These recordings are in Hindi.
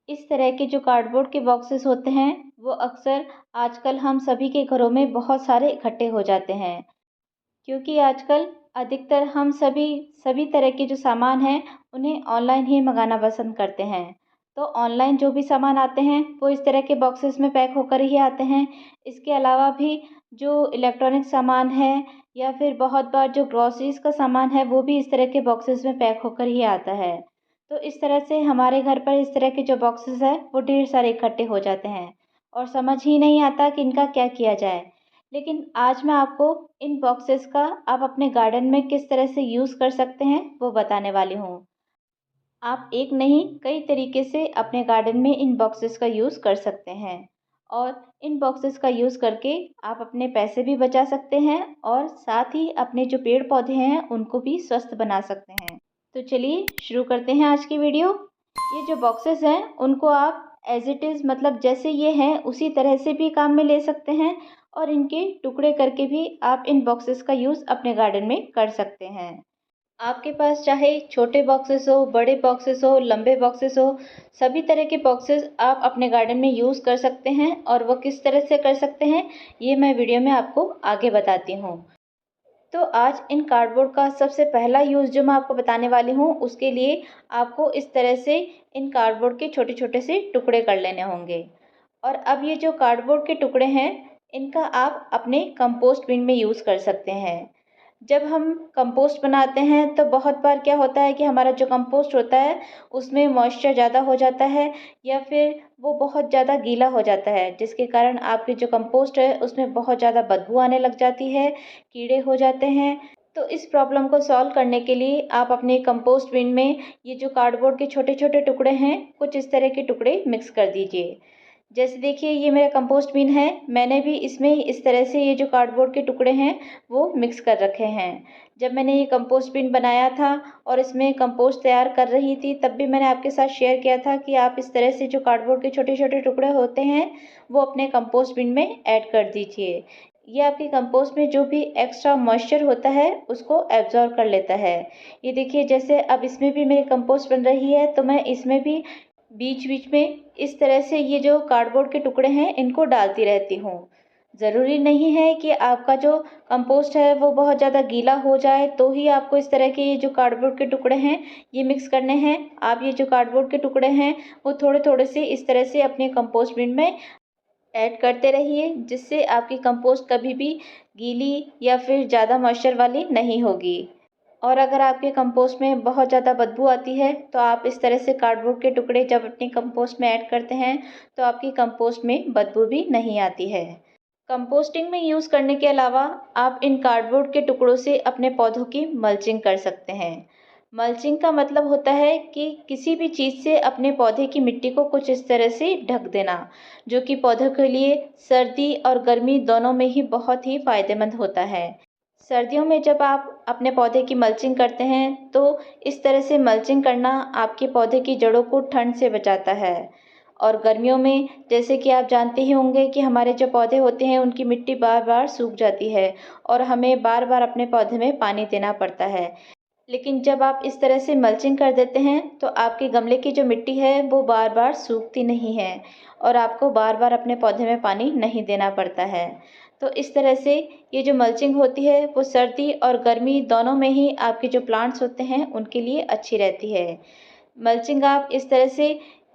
इस तरह के जो कार्डबोर्ड के बॉक्सेस होते हैं वो अक्सर आजकल हम सभी के घरों में बहुत सारे इकट्ठे हो जाते हैं, क्योंकि आजकल अधिकतर हम सभी सभी तरह के जो सामान हैं उन्हें ऑनलाइन ही मंगाना पसंद करते हैं। तो ऑनलाइन जो भी सामान आते हैं वो इस तरह के बॉक्सेस में पैक होकर ही आते हैं। इसके अलावा भी जो इलेक्ट्रॉनिक सामान है या फिर बहुत बार जो ग्रॉसरीज़ का सामान है वो भी इस तरह के बॉक्सेस में पैक होकर ही आता है। तो इस तरह से हमारे घर पर इस तरह के जो बॉक्सेस हैं वो ढेर सारे इकट्ठे हो जाते हैं और समझ ही नहीं आता कि इनका क्या किया जाए। लेकिन आज मैं आपको इन बॉक्सेस का आप अपने गार्डन में किस तरह से यूज़ कर सकते हैं वो बताने वाली हूँ। आप एक नहीं कई तरीके से अपने गार्डन में इन बॉक्सेस का यूज़ कर सकते हैं और इन बॉक्सेस का यूज़ करके आप अपने पैसे भी बचा सकते हैं और साथ ही अपने जो पेड़ पौधे हैं उनको भी स्वस्थ बना सकते हैं। तो चलिए शुरू करते हैं आज की वीडियो। ये जो बॉक्सेस हैं उनको आप एज इट इज़ मतलब जैसे ये हैं उसी तरह से भी काम में ले सकते हैं और इनके टुकड़े करके भी आप इन बॉक्सेस का यूज़ अपने गार्डन में कर सकते हैं। आपके पास चाहे छोटे बॉक्सेस हो, बड़े बॉक्सेस हो, लंबे बॉक्सेस हो, सभी तरह के बॉक्सेस आप अपने गार्डन में यूज़ कर सकते हैं और वो किस तरह से कर सकते हैं ये मैं वीडियो में आपको आगे बताती हूँ। तो आज इन कार्डबोर्ड का सबसे पहला यूज़ जो मैं आपको बताने वाली हूँ उसके लिए आपको इस तरह से इन कार्डबोर्ड के छोटे-छोटे से टुकड़े कर लेने होंगे। और अब ये जो कार्डबोर्ड के टुकड़े हैं इनका आप अपने कंपोस्ट बिन में यूज़ कर सकते हैं। जब हम कंपोस्ट बनाते हैं तो बहुत बार क्या होता है कि हमारा जो कंपोस्ट होता है उसमें मॉइस्चर ज़्यादा हो जाता है या फिर वो बहुत ज़्यादा गीला हो जाता है, जिसके कारण आपके जो कंपोस्ट है उसमें बहुत ज़्यादा बदबू आने लग जाती है, कीड़े हो जाते हैं। तो इस प्रॉब्लम को सॉल्व करने के लिए आप अपने कंपोस्ट बिन में ये जो कार्डबोर्ड के छोटे-छोटे टुकड़े हैं, कुछ इस तरह के टुकड़े मिक्स कर दीजिए। जैसे देखिए ये मेरा कंपोस्ट बिन है, मैंने भी इसमें इस तरह से ये जो कार्डबोर्ड के टुकड़े हैं वो मिक्स कर रखे हैं। जब मैंने ये कंपोस्ट बिन बनाया था और इसमें कंपोस्ट तैयार कर रही थी तब भी मैंने आपके साथ शेयर किया था कि आप इस तरह से जो कार्डबोर्ड के छोटे-छोटे टुकड़े होते हैं वो अपने कंपोस्ट बिन में ऐड कर दीजिए। ये आपके कंपोस्ट में जो भी एक्स्ट्रा मॉइस्चर होता है उसको एब्ज़ॉर्ब कर लेता है। ये देखिए जैसे अब इसमें भी मेरी कंपोस्ट बन रही है तो मैं इसमें भी बीच-बीच में इस तरह से ये जो कार्डबोर्ड के टुकड़े हैं इनको डालती रहती हूँ। ज़रूरी नहीं है कि आपका जो कंपोस्ट है वो बहुत ज़्यादा गीला हो जाए तो ही आपको इस तरह के ये जो कार्डबोर्ड के टुकड़े हैं ये मिक्स करने हैं। आप ये जो कार्डबोर्ड के टुकड़े हैं वो थोड़े-थोड़े से इस तरह से अपने कंपोस्ट बिन में ऐड करते रहिए, जिससे आपकी कंपोस्ट कभी भी गीली या फिर ज़्यादा मॉइस्चर वाली नहीं होगी। और अगर आपके कंपोस्ट में बहुत ज़्यादा बदबू आती है तो आप इस तरह से कार्डबोर्ड के टुकड़े जब अपने कंपोस्ट में ऐड करते हैं तो आपकी कंपोस्ट में बदबू भी नहीं आती है। कंपोस्टिंग में यूज़ करने के अलावा आप इन कार्डबोर्ड के टुकड़ों से अपने पौधों की मल्चिंग कर सकते हैं। मल्चिंग का मतलब होता है कि किसी भी चीज़ से अपने पौधे की मिट्टी को कुछ इस तरह से ढक देना, जो कि पौधों के लिए सर्दी और गर्मी दोनों में ही बहुत ही फ़ायदेमंद होता है। सर्दियों में जब आप अपने पौधे की मल्चिंग करते हैं तो इस तरह से मल्चिंग करना आपके पौधे की जड़ों को ठंड से बचाता है। और गर्मियों में जैसे कि आप जानते ही होंगे कि हमारे जो पौधे होते हैं उनकी मिट्टी बार-बार सूख जाती है और हमें बार-बार अपने पौधे में पानी देना पड़ता है। लेकिन जब आप इस तरह से मल्चिंग कर देते हैं तो आपके गमले की जो मिट्टी है वो बार-बार सूखती नहीं है और आपको बार-बार अपने पौधे में पानी नहीं देना पड़ता है। तो इस तरह से ये जो मल्चिंग होती है वो सर्दी और गर्मी दोनों में ही आपके जो प्लांट्स होते हैं उनके लिए अच्छी रहती है। मल्चिंग आप इस तरह से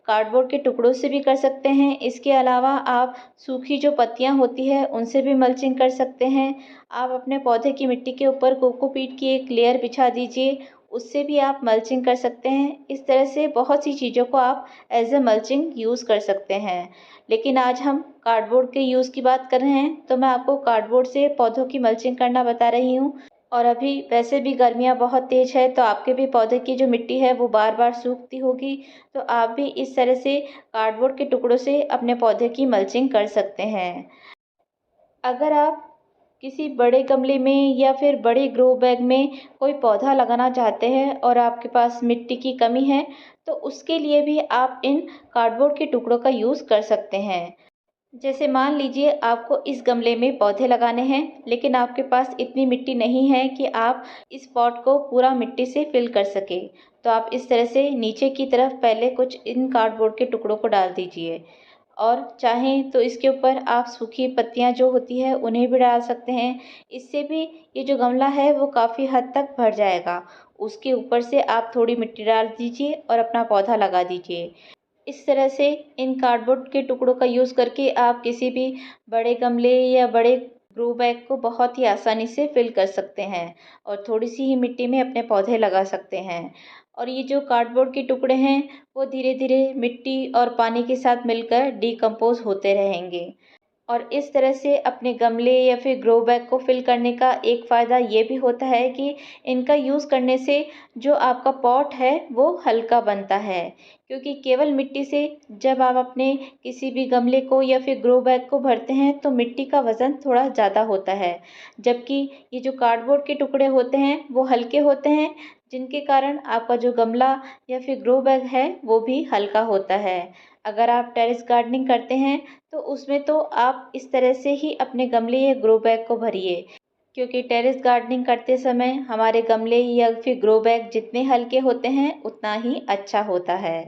कार्डबोर्ड के टुकड़ों से भी कर सकते हैं। इसके अलावा आप सूखी जो पत्तियाँ होती है उनसे भी मल्चिंग कर सकते हैं। आप अपने पौधे की मिट्टी के ऊपर कोकोपीट की एक लेयर बिछा दीजिए, उससे भी आप मल्चिंग कर सकते हैं। इस तरह से बहुत सी चीज़ों को आप एज़ अ मल्चिंग यूज़ कर सकते हैं। लेकिन आज हम कार्डबोर्ड के यूज़ की बात कर रहे हैं तो मैं आपको कार्डबोर्ड से पौधों की मल्चिंग करना बता रही हूँ। और अभी वैसे भी गर्मियाँ बहुत तेज़ है तो आपके भी पौधे की जो मिट्टी है वो बार-बार सूखती होगी, तो आप भी इस तरह से कार्डबोर्ड के टुकड़ों से अपने पौधे की मल्चिंग कर सकते हैं। अगर आप किसी बड़े गमले में या फिर बड़े ग्रो बैग में कोई पौधा लगाना चाहते हैं और आपके पास मिट्टी की कमी है, तो उसके लिए भी आप इन कार्डबोर्ड के टुकड़ों का यूज़ कर सकते हैं। जैसे मान लीजिए आपको इस गमले में पौधे लगाने हैं लेकिन आपके पास इतनी मिट्टी नहीं है कि आप इस पॉट को पूरा मिट्टी से फिल कर सके। तो आप इस तरह से नीचे की तरफ पहले कुछ इन कार्डबोर्ड के टुकड़ों को डाल दीजिए, और चाहें तो इसके ऊपर आप सूखी पत्तियां जो होती है उन्हें भी डाल सकते हैं। इससे भी ये जो गमला है वो काफ़ी हद तक भर जाएगा। उसके ऊपर से आप थोड़ी मिट्टी डाल दीजिए और अपना पौधा लगा दीजिए। इस तरह से इन कार्डबोर्ड के टुकड़ों का यूज़ करके आप किसी भी बड़े गमले या बड़े ग्रो बैग को बहुत ही आसानी से फिल कर सकते हैं, और थोड़ी सी ही मिट्टी में अपने पौधे लगा सकते हैं। और ये जो कार्डबोर्ड के टुकड़े हैं वो धीरे धीरे मिट्टी और पानी के साथ मिलकर डिकम्पोज होते रहेंगे। और इस तरह से अपने गमले या फिर ग्रो बैग को फिल करने का एक फ़ायदा ये भी होता है कि इनका यूज़ करने से जो आपका पॉट है वो हल्का बनता है, क्योंकि केवल मिट्टी से जब आप अपने किसी भी गमले को या फिर ग्रो बैग को भरते हैं तो मिट्टी का वज़न थोड़ा ज़्यादा होता है, जबकि ये जो कार्डबोर्ड के टुकड़े होते हैं वो हल्के होते हैं, जिनके कारण आपका जो गमला या फिर ग्रो बैग है वो भी हल्का होता है। अगर आप टेरेस गार्डनिंग करते हैं तो उसमें तो आप इस तरह से ही अपने गमले या ग्रो बैग को भरिए, क्योंकि टेरेस गार्डनिंग करते समय हमारे गमले या फिर ग्रो बैग जितने हल्के होते हैं उतना ही अच्छा होता है।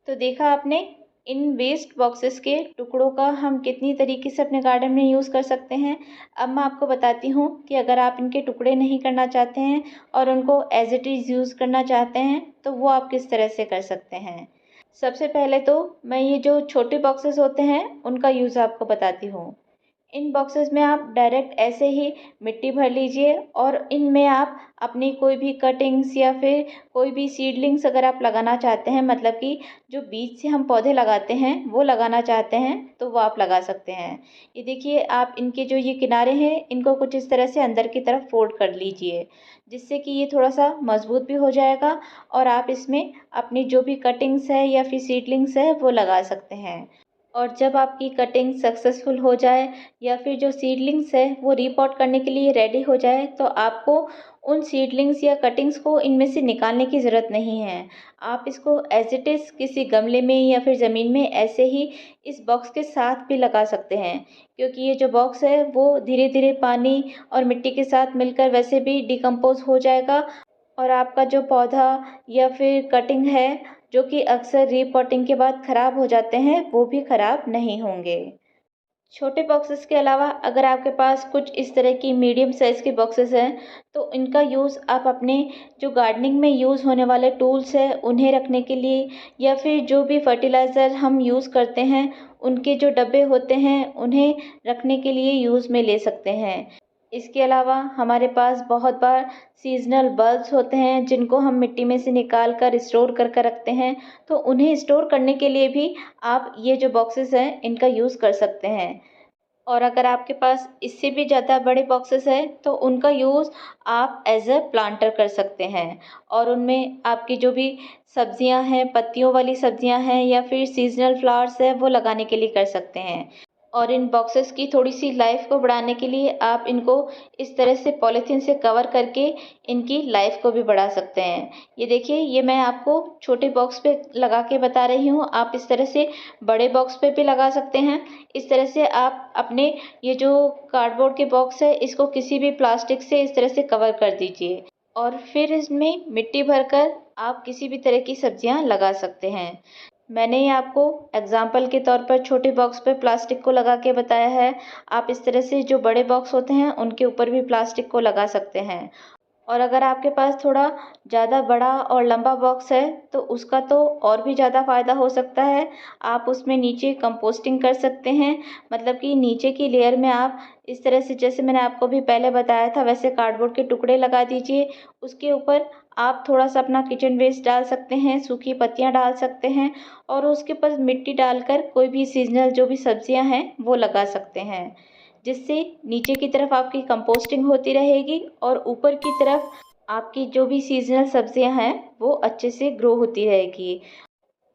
तो देखा आपने, इन वेस्ट बॉक्सेस के टुकड़ों का हम कितनी तरीके से अपने गार्डन में यूज़ कर सकते हैं। अब मैं आपको बताती हूँ कि अगर आप इनके टुकड़े नहीं करना चाहते हैं और उनको एज इट इज़ यूज़ करना चाहते हैं तो वो आप किस तरह से कर सकते हैं। सबसे पहले तो मैं ये जो छोटे बॉक्सेस होते हैं उनका यूज़ आपको बताती हूँ। इन बॉक्सेस में आप डायरेक्ट ऐसे ही मिट्टी भर लीजिए, और इनमें आप अपनी कोई भी कटिंग्स या फिर कोई भी सीडलिंग्स अगर आप लगाना चाहते हैं, मतलब कि जो बीज से हम पौधे लगाते हैं वो लगाना चाहते हैं तो वो आप लगा सकते हैं। ये देखिए, आप इनके जो ये किनारे हैं इनको कुछ इस तरह से अंदर की तरफ फोल्ड कर लीजिए, जिससे कि ये थोड़ा सा मजबूत भी हो जाएगा, और आप इसमें अपनी जो भी कटिंग्स है या फिर सीडलिंग्स है वो लगा सकते हैं। और जब आपकी कटिंग सक्सेसफुल हो जाए या फिर जो सीडलिंग्स है वो रीपॉट करने के लिए रेडी हो जाए, तो आपको उन सीडलिंग्स या कटिंग्स को इनमें से निकालने की ज़रूरत नहीं है। आप इसको एज इट इज़ किसी गमले में या फिर ज़मीन में ऐसे ही इस बॉक्स के साथ भी लगा सकते हैं, क्योंकि ये जो बॉक्स है वो धीरे धीरे पानी और मिट्टी के साथ मिलकर वैसे भी डिकम्पोज हो जाएगा, और आपका जो पौधा या फिर कटिंग है जो कि अक्सर रीपॉटिंग के बाद ख़राब हो जाते हैं वो भी ख़राब नहीं होंगे। छोटे बॉक्सेस के अलावा अगर आपके पास कुछ इस तरह की मीडियम साइज़ के बॉक्सेस हैं तो इनका यूज़ आप अपने जो गार्डनिंग में यूज़ होने वाले टूल्स हैं उन्हें रखने के लिए, या फिर जो भी फर्टिलाइज़र हम यूज़ करते हैं उनके जो डब्बे होते हैं उन्हें रखने के लिए यूज़ में ले सकते हैं। इसके अलावा हमारे पास बहुत बार सीज़नल बल्ब्स होते हैं जिनको हम मिट्टी में से निकाल कर स्टोर कर कर रखते हैं, तो उन्हें स्टोर करने के लिए भी आप ये जो बॉक्सेस हैं इनका यूज़ कर सकते हैं। और अगर आपके पास इससे भी ज़्यादा बड़े बॉक्सेस हैं तो उनका यूज़ आप एज अ प्लांटर कर सकते हैं, और उनमें आपकी जो भी सब्जियां हैं, पत्तियों वाली सब्जियां हैं या फिर सीजनल फ्लावर्स है वो लगाने के लिए कर सकते हैं। और इन बॉक्सेस की थोड़ी सी लाइफ को बढ़ाने के लिए आप इनको इस तरह से पॉलीथीन से कवर करके इनकी लाइफ को भी बढ़ा सकते हैं। ये देखिए, ये मैं आपको छोटे बॉक्स पे लगा के बता रही हूँ, आप इस तरह से बड़े बॉक्स पे भी लगा सकते हैं। इस तरह से आप अपने ये जो कार्डबोर्ड के बॉक्स है इसको किसी भी प्लास्टिक से इस तरह से कवर कर दीजिए, और फिर इसमें मिट्टी भरकर आप किसी भी तरह की सब्जियां लगा सकते हैं। मैंने ये आपको एग्जाम्पल के तौर पर छोटे बॉक्स पे प्लास्टिक को लगा के बताया है। आप इस तरह से जो बड़े बॉक्स होते हैं उनके ऊपर भी प्लास्टिक को लगा सकते हैं। और अगर आपके पास थोड़ा ज़्यादा बड़ा और लंबा बॉक्स है तो उसका तो और भी ज़्यादा फ़ायदा हो सकता है। आप उसमें नीचे कंपोस्टिंग कर सकते हैं, मतलब कि नीचे की लेयर में आप इस तरह से, जैसे मैंने आपको भी पहले बताया था वैसे कार्डबोर्ड के टुकड़े लगा दीजिए। उसके ऊपर आप थोड़ा सा अपना किचन वेस्ट डाल सकते हैं, सूखी पत्तियाँ डाल सकते हैं, और उसके ऊपर मिट्टी डालकर कोई भी सीजनल जो भी सब्जियां हैं वो लगा सकते हैं, जिससे नीचे की तरफ आपकी कंपोस्टिंग होती रहेगी और ऊपर की तरफ आपकी जो भी सीजनल सब्जियां हैं वो अच्छे से ग्रो होती रहेगी।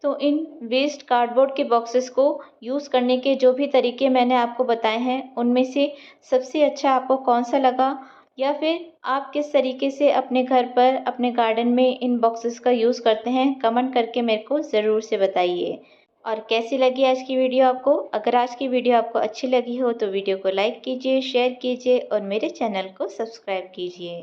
तो इन वेस्ट कार्डबोर्ड के बॉक्सेस को यूज़ करने के जो भी तरीके मैंने आपको बताए हैं उनमें से सबसे अच्छा आपको कौन सा लगा, या फिर आप किस तरीके से अपने घर पर अपने गार्डन में इन बॉक्सेस का यूज़ करते हैं, कमेंट करके मेरे को ज़रूर से बताइए। और कैसी लगी आज की वीडियो आपको? अगर आज की वीडियो आपको अच्छी लगी हो तो वीडियो को लाइक कीजिए, शेयर कीजिए और मेरे चैनल को सब्सक्राइब कीजिए।